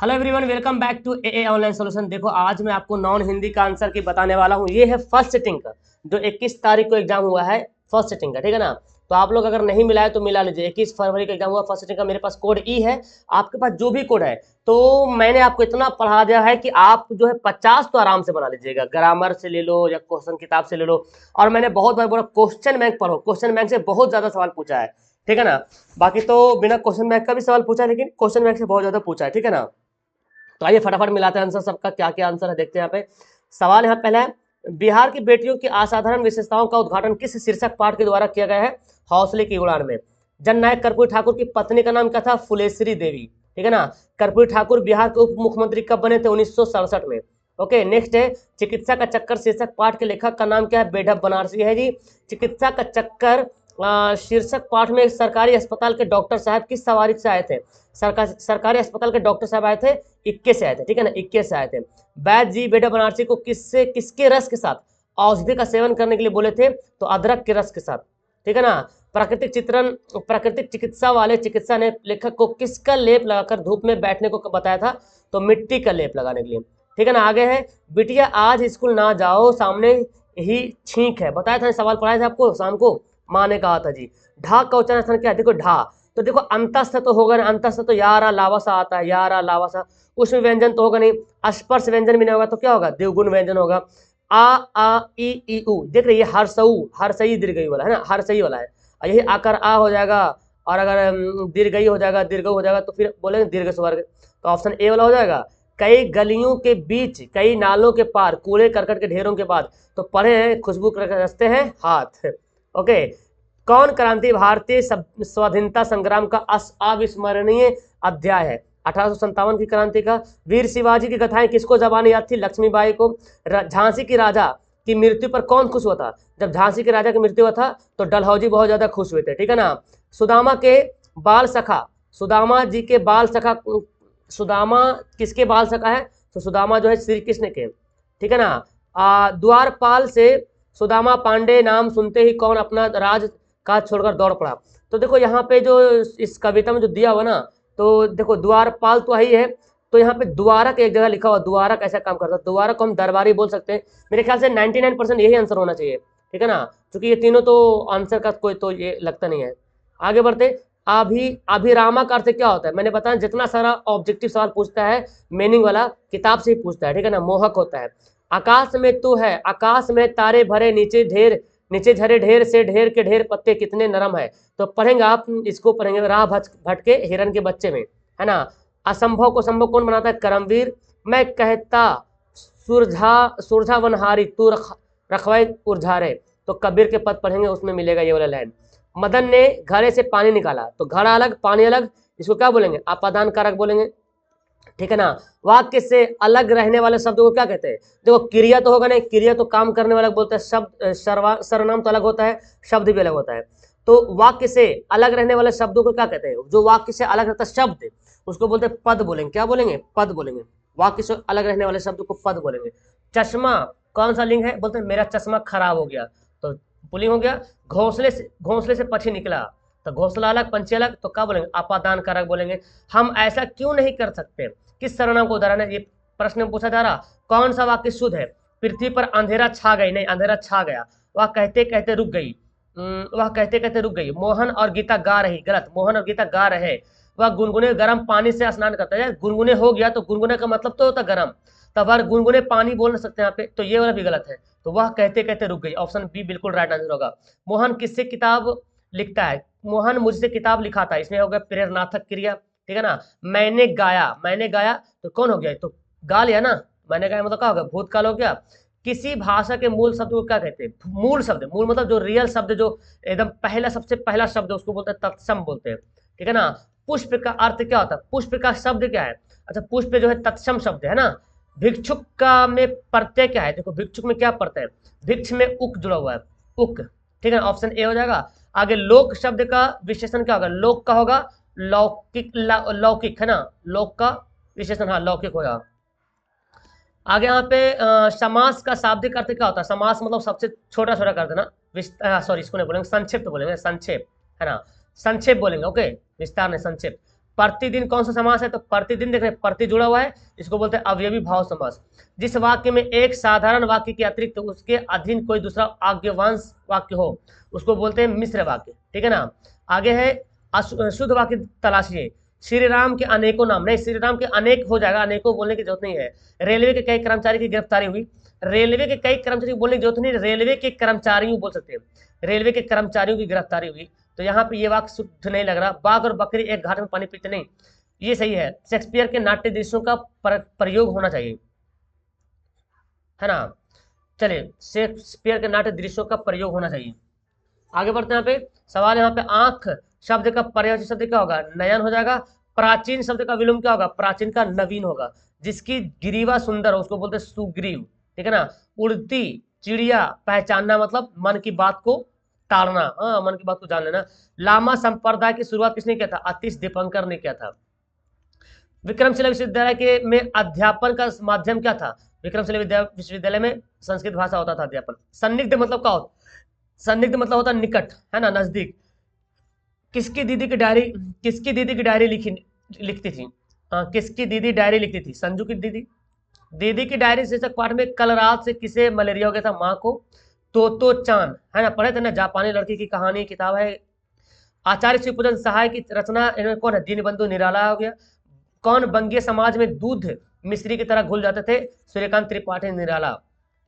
Hello everyone, welcome back to a online solution. देखो आज मैं आपको नॉन हिंदी का आंसर की बताने वाला हूँ। ये है फर्स्ट सिटिंग का, जो 21 तारीख को एग्जाम हुआ है फर्स्ट सिटिंग का, ठीक है ना। तो आप लोग अगर नहीं मिला है तो मिला लीजिए। 21 फरवरी का एग्जाम हुआ फर्स्ट सिटिंग का। मेरे पास कोड ई है, आपके पास जो भी कोड है। तो मैंने आपको इतना पढ़ा दिया है कि आप जो है 50 तो आराम से बना लीजिएगा। ग्रामर से ले लो या क्वेश्चन किताब से ले लो। और मैंने बहुत बार बोला क्वेश्चन बैंक पढ़ो, क्वेश्चन बैंक से बहुत ज्यादा सवाल पूछा है, ठीक है ना। बाकी तो बिना क्वेश्चन बैंक का भी सवाल पूछा है, लेकिन क्वेश्चन बैंक से बहुत ज्यादा पूछा है, ठीक है ना। तो आइए फटाफट मिलाते हैं आंसर सबका, क्या क्या आंसर है देखते हैं। यहाँ पे सवाल यहाँ पहला है, बिहार की बेटियों की असाधारण विशेषताओं का उद्घाटन किस शीर्षक पाठ के द्वारा किया गया है? हौसले की उड़ान में। जननायक कर्पूरी ठाकुर की पत्नी का नाम क्या था? फुलेश्वरी देवी, ठीक है ना। कर्पूरी ठाकुर बिहार के उप मुख्यमंत्री कब बने थे? 1967 में। ओके, नेक्स्ट है, चिकित्सा का चक्कर शीर्षक पाठ के लेखक का नाम क्या है? बेढप बनारसी है जी। चिकित्सा का चक्कर शीर्षक पाठ में सरकारी अस्पताल के डॉक्टर साहब किस सवारी से आए थे? सरकारी अस्पताल के डॉक्टर साहब आए थे, इक्के से आए थे, ठीक है ना, इक्के से आए थे। वैद्य जी बेढप बनारसी को किसके रस के साथ औषधि का सेवन करने के लिए बोले थे? तो अदरक के रस के साथ, ठीक है ना। प्राकृतिक चिकित्सा वाले चिकित्सा ने लेखक को किसका लेप लगाकर धूप में बैठने को बताया था? तो मिट्टी का लेप लगाने के लिए, ठीक है ना। आगे है, बिटिया आज स्कूल ना जाओ, सामने ही छींक है। बताया था, सवाल पढ़ाया था आपको शाम को, माँ ने कहा था जी। ढा का उच्चारण स्थान क्या है? देखो ढा, तो देखो अंतस्थ तो होगा ना, अंतस्थ तो यारा लावासा आता है, यारा लावासा। उसमें व्यंजन तो होगा नहीं, स्पर्श व्यंजन भी नहीं होगा, तो क्या होगा? देवगुण व्यंजन होगा। आ ई उ, देख रहे, ये हर्षऊ, हर्षई दीर्घई वाला है ना, हर्षई वाला है। यही आकर आ हो जाएगा, और अगर दीर्घई हो जाएगा, दीर्घ हो जाएगा, तो फिर बोलेंगे दीर्घ स्वर्ग। तो ऑप्शन ए वाला हो जाएगा। कई गलियों के बीच, कई नालों के पार, कूड़े करकट के ढेरों के बाद, तो पढ़े हैं खुशबू रचते हैं हाथ। ओके, कौन क्रांति भारतीय स्वाधीनता संग्राम का अविस्मरणीय अध्याय है? 1857 की क्रांति का। वीर शिवाजी की कथाएं किसको जबानी याद थी? लक्ष्मीबाई को। झांसी की राजा की मृत्यु पर कौन खुश हुआ था? जब झांसी के राजा की मृत्यु हुआ था तो डलहौजी बहुत ज्यादा खुश हुए थे, ठीक है ना। सुदामा के बाल सखा, सुदामा जी के बाल सखा, सुदामा किसके बाल सखा है? तो सुदामा जो है श्री कृष्ण के, ठीक है ना। द्वारपाल से सुदामा पांडे नाम सुनते ही कौन अपना राज काज छोड़कर दौड़ पड़ा? तो देखो यहाँ पे जो इस कविता में जो दिया हुआ ना, तो देखो द्वारपाल तो ही है, तो यहाँ पे द्वारक एक जगह लिखा हुआ, द्वारक ऐसा काम करता है। द्वारक को हम दरबारी बोल सकते हैं। मेरे ख्याल से 99% यही आंसर होना चाहिए, ठीक है ना, क्योंकि ये तीनों तो आंसर का कोई तो ये लगता नहीं है। आगे बढ़ते, अभिरामा का अर्थ क्या होता है? मैंने बताया जितना सारा ऑब्जेक्टिव सवाल पूछता है मीनिंग वाला किताब से ही पूछता है, ठीक है ना। मोहक होता है। आकाश में तू है, आकाश में तारे भरे, नीचे झरे ढेर से ढेर के ढेर पत्ते कितने नरम है। तो पढ़ेंगे आप, इसको पढ़ेंगे राह भटके हिरन के बच्चे में, है ना। असंभव को संभव कौन बनाता है? करमवीर। मैं कहता सुरझा वनहारी, तू रखवाई उर्झारे, तो कबीर के पद पढ़ेंगे, उसमें मिलेगा ये वाला लाइन। मदन ने घड़े से पानी निकाला, तो घड़ा अलग पानी अलग, इसको क्या बोलेंगे? अपादान कारक बोलेंगे, ठीक है ना। वाक्य से अलग रहने वाले शब्द को क्या कहते हैं? देखो क्रिया तो होगा नहीं, क्रिया तो काम करने वाला बोलता है, शब्द सर्वनाम तो अलग होता है, शब्द भी अलग होता है। तो वाक्य से अलग रहने वाले शब्दों को क्या कहते हैं? जो वाक्य से अलग रहता है शब्द, उसको बोलते हैं पद बोलेंगे। क्या बोलेंगे? पद बोलेंगे। वाक्य से अलग रहने वाले शब्द को पद बोलेंगे। चश्मा कौन सा लिंग है? बोलते हैं मेरा चश्मा खराब हो गया, तो पुल्लिंग हो गया। घोंसले से पक्षी निकला, तो घोंसला अलग पंछी अलग, तो क्या बोलेंगे? अपादान कारक बोलेंगे। हम ऐसा क्यों नहीं कर सकते, किस सर्वनाम को उदाहरण है? ये प्रश्न में पूछा जा रहा। कौन सा वाक्य शुद्ध है? पृथ्वी पर अंधेरा छा गई, नहीं अंधेरा छा गया। वह कहते कहते रुक गई, वह कहते कहते रुक गई। मोहन और गीता गा रही, गलत, मोहन और गीता गा रहे। वह गुनगुने गर्म पानी से स्नान करता है, गुनगुने हो गया तो गुनगुने का मतलब तो होता गर्म, तब हर गुनगुने पानी बोल सकते हैं यहाँ पे, तो ये वाला भी गलत है। तो वह कहते कहते रुक गई, ऑप्शन बी बिल्कुल राइट आंसर होगा। मोहन किससे किताब लिखता है? मोहन मुझसे किताब लिखाता है, इसमें हो गया प्रेरणार्थक क्रिया, ठीक है ना। मैंने गाया तो कौन हो गया? तो गा लिया ना, मैंने गाया मतलब क्या हो गया? भूतकाल हो गया। किसी भाषा के मूल शब्द को क्या कहते हैं? मूल शब्द, मूल मतलब जो रियल शब्द, जो एकदम पहला, सबसे पहला शब्द है, उसको बोलते हैं तत्सम बोलते हैं, ठीक है ना। पुष्प का अर्थ क्या होता है? पुष्प का शब्द क्या है? अच्छा, पुष्प जो है तत्सम शब्द है ना। भिक्षुक का में प्रत्यय क्या है? देखो भिक्षुक में क्या प्रत्यय है? भिक्ष में उक जुड़ा हुआ है, उक, ठीक है, ऑप्शन ए हो जाएगा। आगे लोक शब्द का विशेषण क्या होगा? लोक का होगा लौकिक, लौकिक है ना, लोक का विशेषण, हाँ लौकिक होगा। आगे यहाँ पे समास का शाब्दिक अर्थ क्या होता है? समास मतलब सबसे छोटा छोटा कर देना, सॉरी इसको नहीं बोलेंगे, संक्षिप्त बोलेंगे, संक्षेप है ना, संक्षेप बोलेंगे, ओके, विस्तार नहीं, संक्षेप। प्रतिदिन कौन सा समास है, तो प्रतिदिन देख रहे हैं, प्रति जुड़ा हुआ है, इसको बोलते हैं अवयवी भाव समास। जिस वाक्य में एक साधारण वाक्य के अतिरिक्त उसके अधीन कोई दूसरा आज्ञावांश वाक्य हो उसको बोलते हैं मिश्र वाक्य, ठीक है ना। आगे है शुद्ध वाक्य तलाशिए। श्री राम के अनेकों नाम, नहीं श्री राम के अनेक हो जाएगा, अनेकों बोलने की जरूरत नहीं है। रेलवे के कई कर्मचारी की गिरफ्तारी हुई, रेलवे के कई कर्मचारी बोलने की जरूरत नहीं, रेलवे के कर्मचारियों बोल सकते हैं, रेलवे के कर्मचारियों की गिरफ्तारी हुई। तो यहाँ पे ये वाक्य शुद्ध नहीं लग रहा। बाघ और बकरी एक घाट में पानी पीते नहीं, ये सही है। शेक्सपियर के नाट्य दृश्यों का प्रयोग होना चाहिए, है ना। चलिए, शेक्सपियर के नाट्य दृश्यों का प्रयोग होना चाहिए। आगे बढ़ते हैं। यहाँ पे सवाल, यहाँ पे आंख शब्द का पर्यायवाची शब्द क्या होगा, नयन हो जाएगा। प्राचीन शब्द का विलोम क्या होगा, प्राचीन का नवीन होगा। जिसकी ग्रीवा सुंदर हो उसको बोलते हैं सुग्रीव, ठीक है ना। उड़ती चिड़िया पहचानना मतलब मन की बात को टालना, हाँ मन की बात को जान लेना। लामा संप्रदाय की शुरुआत किसने किया था, अतीश दीपंकर ने किया था। विक्रमशिला विश्वविद्यालय के में अध्यापन का माध्यम क्या था, विक्रमशिला विश्वविद्यालय में संस्कृत भाषा होता था अध्यापन। सन्निग्ध मतलब क्या होता, सन्निग्ध मतलब होता निकट, है ना, नजदीक। किसकी दीदी की डायरी लिखती थी, किसकी दीदी डायरी लिखती थी, संजू की दीदी। दीदी की डायरी शीर्षक पाठ में कल रात से किसे मलेरिया हो गया था, माँ को। तो चांद, है ना, पढ़े थे ना, जापानी लड़की की कहानी किताब है। आचार्य शिवपूजन सहाय की रचना इन्होंने कौन है, दीनबंधु निराला हो गया। कौन बंगीय समाज में दूध मिश्री की तरह घुल जाते थे, सूर्यकांत त्रिपाठी निराला,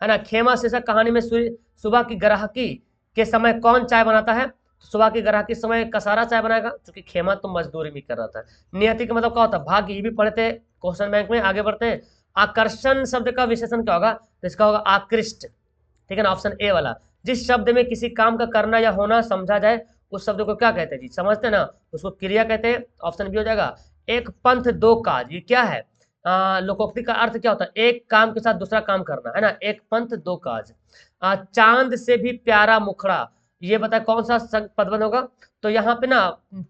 है ना। खेमा शीर्षक कहानी में सुबह की ग्राहकी के समय कौन चाय बनाता है, सुबह की ग्राहकी समय कसारा चाय बनाएगा, क्योंकि खेमा तो मजदूरी भी कर रहा था। नियति का मतलब क्या होता है, भाग्य, ये भी पढ़े थे क्वेश्चन बैंक में। आगे बढ़ते हैं। आकर्षण शब्द का विशेषण क्या होगा, तो इसका होगा आकृष्ट, ठीक है ना, ऑप्शन ए वाला। जिस शब्द में किसी काम का करना या होना समझा जाए उस शब्द को क्या कहते हैं जी, समझते हैं ना, उसको क्रिया कहते हैं, ऑप्शन बी हो जाएगा। एक पंथ दो काज, ये क्या है, लोकोक्ति का अर्थ क्या होता है, एक काम के साथ दूसरा काम करना, है ना, एक पंथ दो काज। चांद से भी प्यारा मुखड़ा, ये बताए कौन सा पदबंध होगा, तो यहाँ पे ना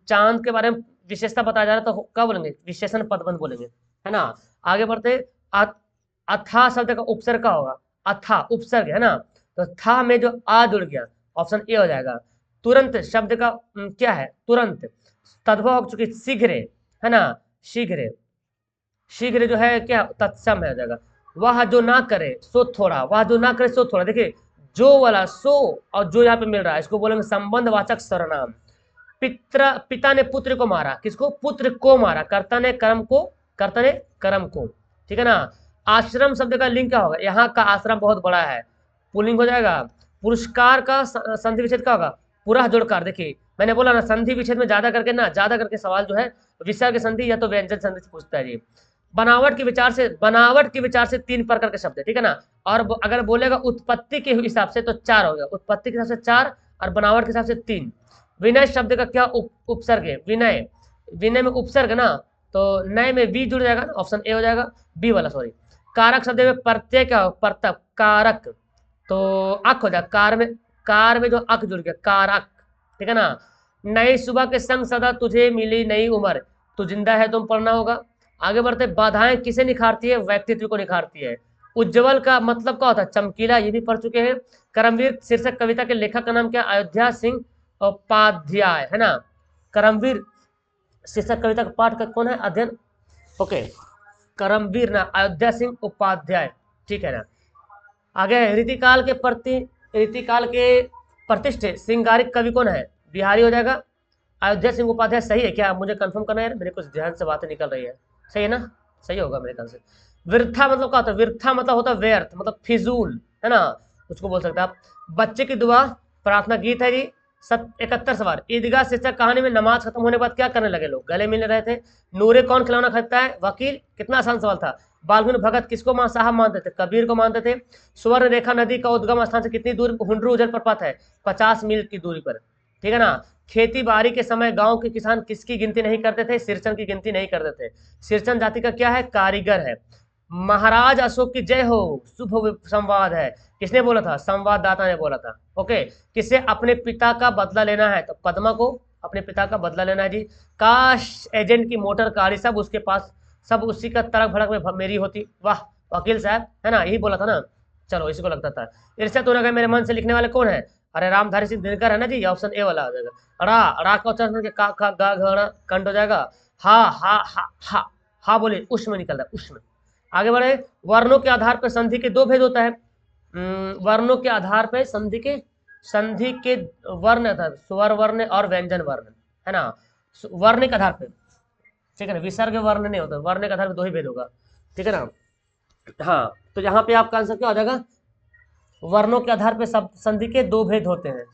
चांद के बारे में विशेषता बताया जा रहा है, तो क्या बोलेंगे, विशेषण पदबंध बोलेंगे, है ना। आगे बढ़ते। अथा शब्द का उपसर्ग का होगा, अथा उपसर्ग, है ना, तो था में जो आ जुड़ गया, ऑप्शन ए हो जाएगा। तुरंत शब्द का क्या है, तुरंत तद्भव हो चुकी शीघ्र, है ना, शीघ्र, शीघ्र जो है क्या तत्सम है हो जाएगा। वह जो ना करे सो थोड़ा, वह जो ना करे सो थोड़ा, देखिए जो वाला सो और जो यहाँ पे मिल रहा है इसको बोलेंगे संबंधवाचक सर्वनाम। पिता ने पुत्र को मारा, किसको, पुत्र को मारा, कर्ता ने कर्म को, ठीक है ना। आश्रम शब्द का लिंग क्या होगा, यहाँ का आश्रम बहुत बड़ा है, पुल्लिंग हो जाएगा। पुरस्कार का संधि विच्छेद क्या होगा, पूरा जोड़कार। देखिए मैंने बोला ना संधि विच्छेद में ज्यादा करके सवाल जो है विसर्ग संधि या तो व्यंजन संधि से पूछता है जी। बनावट के विचार से 3 प्रकार के शब्द है, ठीक है ना। और अगर बोलेगा उत्पत्ति के हिसाब से तो 4 हो गया, उत्पत्ति के हिसाब से 4 और बनावट के हिसाब से 3। विनय शब्द का क्या उपसर्ग है, विनय, विनय में उपसर्ग ना, तो नए में वी जुड़ जाएगा, ऑप्शन ए हो जाएगा, बी वाला सॉरी। कारक शब्द में प्रत्यय क्या, परतक, कारक, तो अक हो जाएगा, कार में जो अक जुड़ गया, कारक, ठीक है ना। नई सुबह के संग सदा तुझे मिली नई उम्र, तू जिंदा है तुम पढ़ना होगा। आगे बढ़ते। बाधाएं किसे निखारती है, व्यक्तित्व को निखारती है। उज्जवल का मतलब क्या होता है, चमकीला, ये भी पढ़ चुके हैं। करमवीर शीर्षक कविता के लेखक का नाम क्या, अयोध्या सिंह उपाध्याय, है ना। करमवीर शीर्षक कविता का पाठ का कौन है, अध्ययन, ओके, करमवीर ना, अयोध्या सिंह उपाध्याय, ठीक है ना। आगे रीतिकाल के प्रतिष्ठित श्रृंगारिक कवि कौन है, बिहारी हो जाएगा। अयोध्या सिंह उपाध्याय सही है क्या, मुझे कंफर्म करना है, मेरे कुछ ध्यान से बातें निकल रही है, सही है ना, सही होगा मेरे ख्याल से। वृथा मतलब क्या होता है, वृथा मतलब होता है व्यर्थ, मतलब फिजूल, है ना, उसको बोल सकते हैं आप। बच्चे की दुआ प्रार्थना गीत है जी। 71 सवाल। ईदगाह शीर्षक कहानी में नमाज खत्म होने के बाद क्या करने लगे लोग, गले मिल रहे थे। नूरे कौन खिलौना खरीदता है, वकील, कितना आसान सवाल था। बालगुन भगत किसको साहब मानते थे, कबीर को मानते थे। स्वर्ण रेखा नदी का उद्गम स्थान से कितनी दूर हुंड्रू जलप्रपात है, 50 मील की दूरी पर, ठीक है ना। खेती बाड़ी के समय गांव के किसान किसकी गिनती नहीं करते थे, सिरचन की गिनती नहीं करते थे। सिरचन जाति का क्या है, कारीगर है। महाराज अशोक की जय हो शुभ संवाद है, किसने बोला था, संवाददाता ने बोला था, ओके। किसे अपने पिता का बदला लेना है, तो पद्मा को अपने पिता का बदला लेना है जी। काश एजेंट की मोटर गाड़ी सब उसके पास, सब उसी का तड़क भड़क में मेरी होती, वाह वकील साहब, है ना, यही बोला था ना, चलो इसी को लगता था। ईर्ष्या तो मेरे मन से लिखने वाले कौन है, अरे रामधारी सिंह दिनकर है ना जी, ऑप्शन ए वाला आ जाएगा। रा का उच्चारण का गा घड़ा कंठ हो जाएगा। हा हा हा हा हा बोले उष्म निकल रहा है, उष्म। आगे बढ़े, वर्णों के आधार पर संधि के दो भेद होता है। वर्णों के आधार पर संधि के वर्ण था, स्वर वर्ण और व्यंजन वर्ण, है ना। वर्ण के आधार पर, ठीक है ना, विसर्ग वर्ण नहीं होता, वर्ण के आधार पर दो ही भेद होगा, ठीक है ना। हाँ, तो यहाँ पे आपका आंसर क्या हो जाएगा, वर्णों के आधार पर सब संधि के दो भेद होते हैं,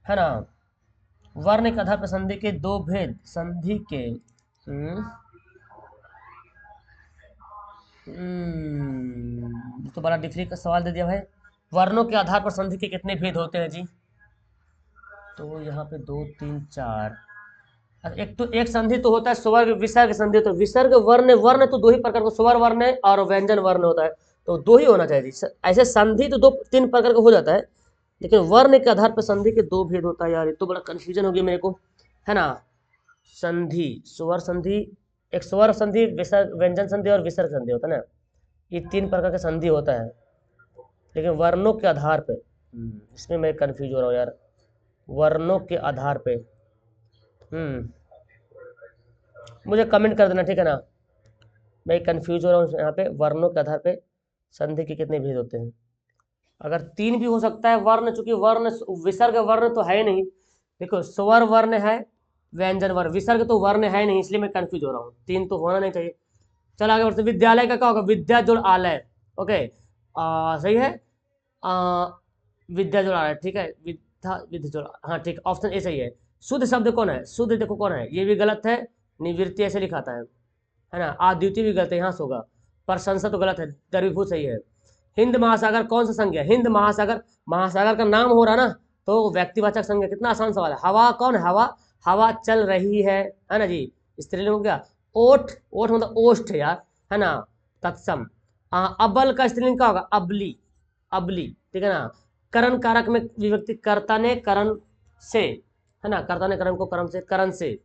है ना। वर्ण के आधार पर संधि के दो भेद, संधि के तो बड़ा डिफिकल्ट का सवाल दे दिया भाई। वर्णों के आधार पर संधि के कितने भेद होते हैं जी, तो यहाँ पे दो तीन चार। एक तो एक संधि तो होता है स्वर विसर्ग संधि, तो विसर्ग वर्ण वर्ण तो दो ही प्रकार का, स्वर वर्ण और व्यंजन वर्ण होता है, तो दो ही होना चाहिए जी। ऐसे संधि तो दो तीन प्रकार का हो जाता है, लेकिन वर्ण के आधार पर संधि के दो भेद होता है यार, ये तो बड़ा कंफ्यूजन हो गया मेरे को, है ना। संधि, स्वर संधि, एक स्वर संधि, विसर्ग व्यंजन संधि और विसर्ग संधि होता है ना, ये तीन प्रकार का संधि होता है, लेकिन वर्णों के आधार पे इसमें मैं कंफ्यूज हो रहा हूँ यार, वर्णों के आधार पे मुझे कमेंट कर देना, ठीक है ना। मैं कंफ्यूज हो रहा हूँ यहाँ पे, वर्णों के आधार पे संधि के कितने भेद होते हैं। अगर तीन भी हो सकता है वर्ण, चूंकि वर्ण विसर्ग वर्ण तो है नहीं, देखो स्वर वर्ण है, व्यंजन वर्ण, विसर्ग तो वर्ण है नहीं, इसलिए मैं कंफ्यूज हो रहा हूँ, तीन तो होना नहीं चाहिए। चल आगे बढ़ते, विद्यालय का क्या होगा, विद्या जोड़ आलय, ओके सही है। विद्या जोड़ आलय, ठीक है, विद्या जोड़, हाँ ठीक, ऑप्शन ए सही है। शुद्ध शब्द कौन है, शुद्ध देखो कौन है, ये भी गलत है, निवृत्ति ऐसे लिखाता है ना, आद्वितीय भी गलत है, यहाँ से होगा, प्रशंसा तो गलत है, द्रविभूत सही है। हिंद महासागर कौन सा संज्ञा, हिंद महासागर, महासागर का नाम हो रहा ना, तो व्यक्तिवाचक संज्ञा, कितना आसान सवाल है। हवा कौन है, हवा, हवा चल रही है ना जी, स्त्रीलिंग हो गया। ओठ, ओठ मतलब ओष्ठ यार, है ना, तत्सम। अबल का स्त्रीलिंग क्या होगा, अबली, अबली, ठीक है ना। करण कारक में विभक्ति, कर्ता ने करण से, है ना, कर्ता ने करण को करण से, करण से।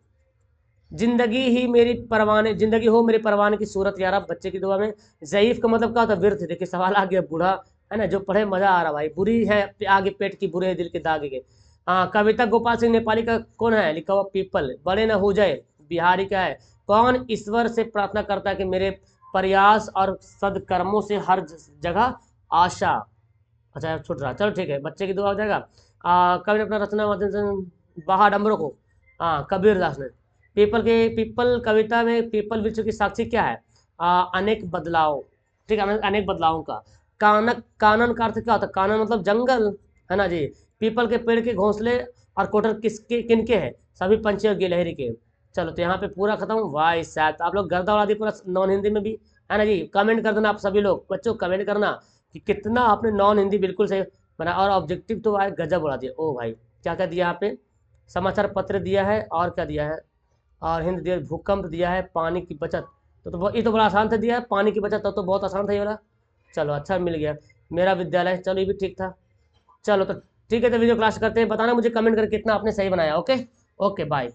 जिंदगी ही मेरी परवाने, जिंदगी हो मेरे परवाने की सूरत यार, आप बच्चे की दुआ में। ज़ईफ का मतलब क्या होता है, व्यर्थ, देखिए सवाल आ गया बूढ़ा, है ना, जो पढ़े मजा आ रहा भाई, बुरी है आगे पेट की, बुरे है दिल के दागे के। हाँ, कविता गोपाल सिंह नेपाली का कौन है, लिखा हुआ पीपल, बड़े न हो जाए, बिहारी का है। कौन ईश्वर से प्रार्थना करता है कि मेरे प्रयास और सदकर्मों से हर जगह आशा, अच्छा छूट रहा, चलो ठीक है, बच्चे की दुआ हो जाएगा। कवि ने अपना रचना माध्यम से बहा डम्बरों को, हाँ कबीर दास ने। पीपल कविता में पीपल वृक्ष की साक्षी क्या है, अनेक बदलाव, ठीक है, अनेक बदलावों का। कानक, कानन का अर्थ क्या होता है, कानन मतलब जंगल, है ना जी। पीपल के पेड़ के घोंसले और कोटर किसके किनके हैं, सभी पंछियों गिलहरी के। चलो तो यहाँ पे पूरा खत्म, वाह शायद आप लोग गर्दा उड़ा दी पूरा नॉन हिंदी में भी, है ना जी। कमेंट कर देना आप सभी लोग, बच्चों कमेंट करना कि कितना आपने नॉन हिंदी बिल्कुल सही बना, और ऑब्जेक्टिव तो भाई गजब उड़ा दिया। ओ भाई क्या क्या दिया यहाँ पे, समाचार पत्र दिया है, और क्या दिया है, और हिंद दिया, भूकंप दिया है, पानी की बचत, तो ये तो बड़ा आसान था दिया है, पानी की बचत तो बहुत आसान था ये वाला। चलो अच्छा मिल गया, मेरा विद्यालय, चलो ये भी ठीक था। चलो तो ठीक है, तो वीडियो क्लास करते हैं, बताना मुझे कमेंट करके कितना आपने सही बनाया। Okay, okay bye.